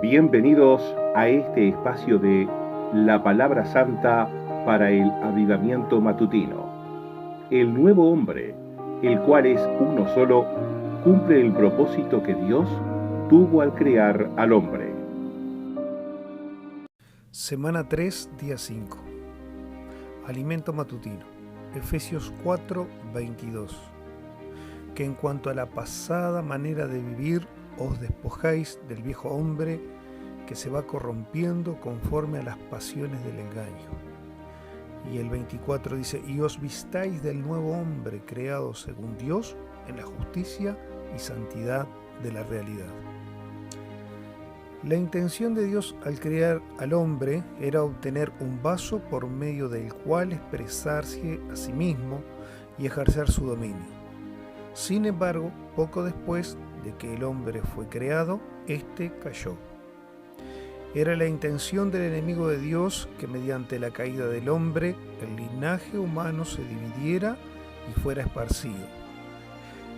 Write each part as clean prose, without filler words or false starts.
Bienvenidos a este espacio de la Palabra Santa para el avivamiento matutino. El nuevo hombre, el cual es uno solo, cumple el propósito que Dios tuvo al crear al hombre. Semana 3, día 5. Alimento matutino. Efesios 4, 22. Que en cuanto a la pasada manera de vivir, os despojáis del viejo hombre que se va corrompiendo conforme a las pasiones del engaño. Y el 24 dice, y os vistáis del nuevo hombre creado según Dios en la justicia y santidad de la realidad. La intención de Dios al crear al hombre era obtener un vaso por medio del cual expresarse a sí mismo y ejercer su dominio. Sin embargo, poco después de que el hombre fue creado, éste cayó. Era la intención del enemigo de Dios que mediante la caída del hombre, el linaje humano se dividiera y fuera esparcido.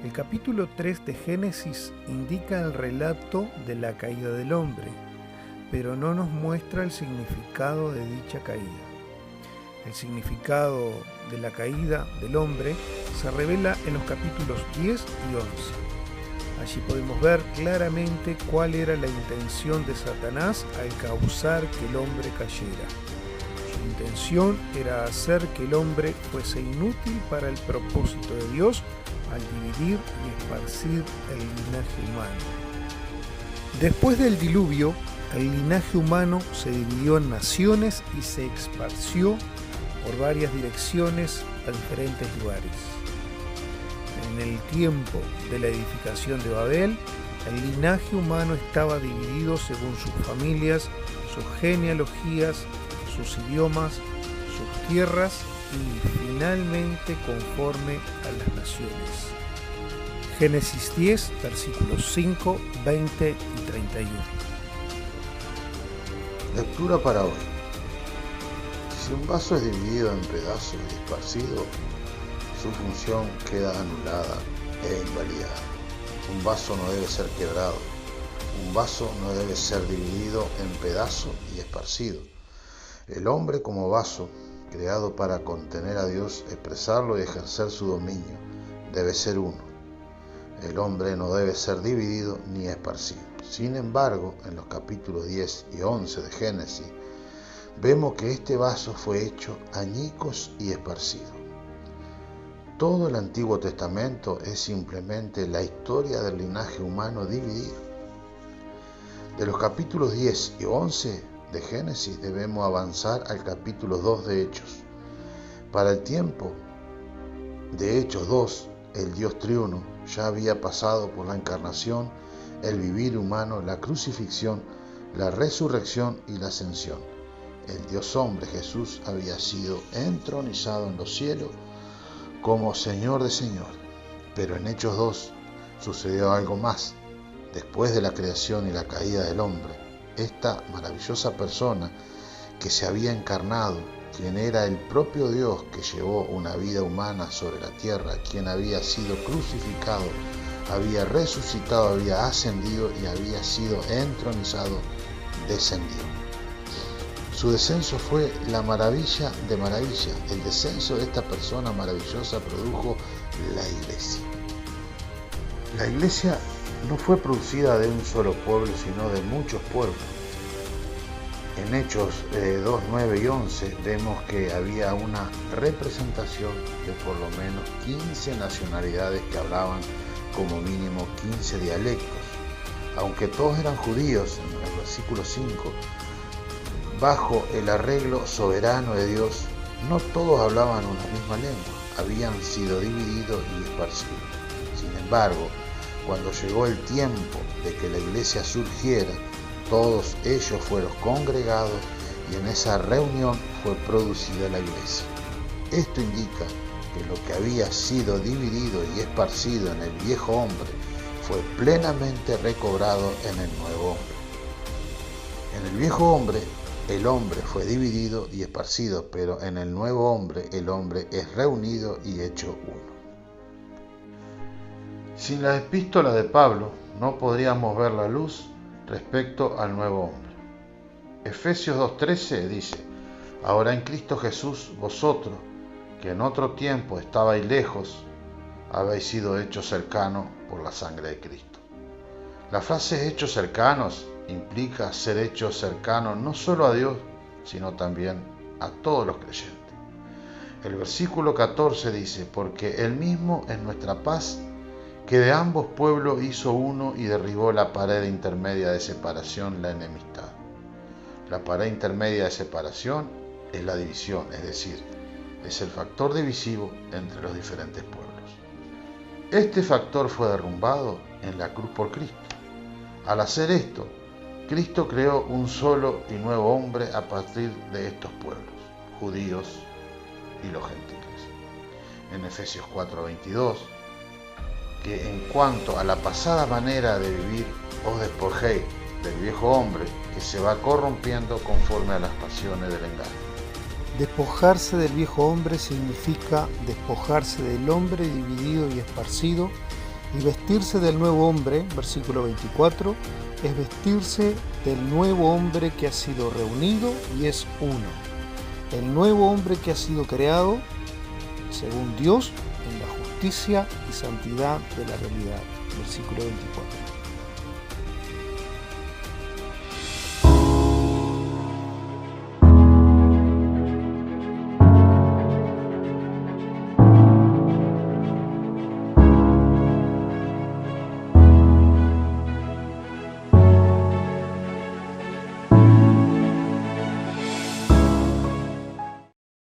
El capítulo 3 de Génesis indica el relato de la caída del hombre, pero no nos muestra el significado de dicha caída. El significado de la caída del hombre se revela en los capítulos 10 y 11. Allí podemos ver claramente cuál era la intención de Satanás al causar que el hombre cayera. Su intención era hacer que el hombre fuese inútil para el propósito de Dios al dividir y esparcir el linaje humano. Después del diluvio, el linaje humano se dividió en naciones y se esparció por varias direcciones a diferentes lugares. En el tiempo de la edificación de Babel, el linaje humano estaba dividido según sus familias, sus genealogías, sus idiomas, sus tierras y finalmente conforme a las naciones. Génesis 10, versículos 5, 20 y 31. Lectura para hoy. Si un vaso es dividido en pedazos y esparcido, su función queda anulada e invalidada. Un vaso no debe ser quebrado. Un vaso no debe ser dividido en pedazos y esparcido. El hombre como vaso, creado para contener a Dios, expresarlo y ejercer su dominio, debe ser uno. El hombre no debe ser dividido ni esparcido. Sin embargo, en los capítulos 10 y 11 de Génesis, vemos que este vaso fue hecho añicos y esparcido. Todo el Antiguo Testamento es simplemente la historia del linaje humano dividido. De los capítulos 10 y 11 de Génesis debemos avanzar al capítulo 2 de Hechos. Para el tiempo de Hechos 2, el Dios triuno ya había pasado por la encarnación, el vivir humano, la crucifixión, la resurrección y la ascensión. El Dios hombre Jesús había sido entronizado en los cielos como Señor de señores. Pero en Hechos 2 sucedió algo más. Después de la creación y la caída del hombre, esta maravillosa persona que se había encarnado, quien era el propio Dios que llevó una vida humana sobre la tierra, quien había sido crucificado, había resucitado, había ascendido y había sido entronizado, descendió. Su descenso fue la maravilla de maravilla. El descenso de esta persona maravillosa produjo la iglesia. La iglesia no fue producida de un solo pueblo, sino de muchos pueblos. En Hechos 2, 9 y 11 vemos que había una representación de por lo menos 15 nacionalidades que hablaban como mínimo 15 dialectos. Aunque todos eran judíos, en el versículo 5, bajo el arreglo soberano de Dios, no todos hablaban una misma lengua, habían sido divididos y esparcidos. Sin embargo, cuando llegó el tiempo de que la iglesia surgiera, todos ellos fueron congregados y en esa reunión fue producida la iglesia. Esto indica que lo que había sido dividido y esparcido en el viejo hombre fue plenamente recobrado en el nuevo hombre. En el viejo hombre, el hombre fue dividido y esparcido, pero en el nuevo hombre, el hombre es reunido y hecho uno. Sin la epístola de Pablo, no podríamos ver la luz respecto al nuevo hombre. Efesios 2:13 dice: ahora en Cristo Jesús, vosotros, que en otro tiempo estabais lejos, habéis sido hechos cercanos por la sangre de Cristo. La frase hechos cercanos implica ser hechos cercanos no solo a Dios, sino también a todos los creyentes. El versículo 14 dice: porque Él mismo es nuestra paz, que de ambos pueblos hizo uno y derribó la pared intermedia de separación, la enemistad. La pared intermedia de separación es la división, es decir, es el factor divisivo entre los diferentes pueblos. Este factor fue derrumbado en la cruz por Cristo. Al hacer esto, Cristo creó un solo y nuevo hombre a partir de estos pueblos, judíos y los gentiles. En Efesios 4:22, que en cuanto a la pasada manera de vivir, os despojéis del viejo hombre que se va corrompiendo conforme a las pasiones del engaño. Despojarse del viejo hombre significa despojarse del hombre dividido y esparcido, y vestirse del nuevo hombre, versículo 24, es vestirse del nuevo hombre que ha sido reunido y es uno. El nuevo hombre que ha sido creado, según Dios, en la justicia y santidad de la realidad, versículo 24.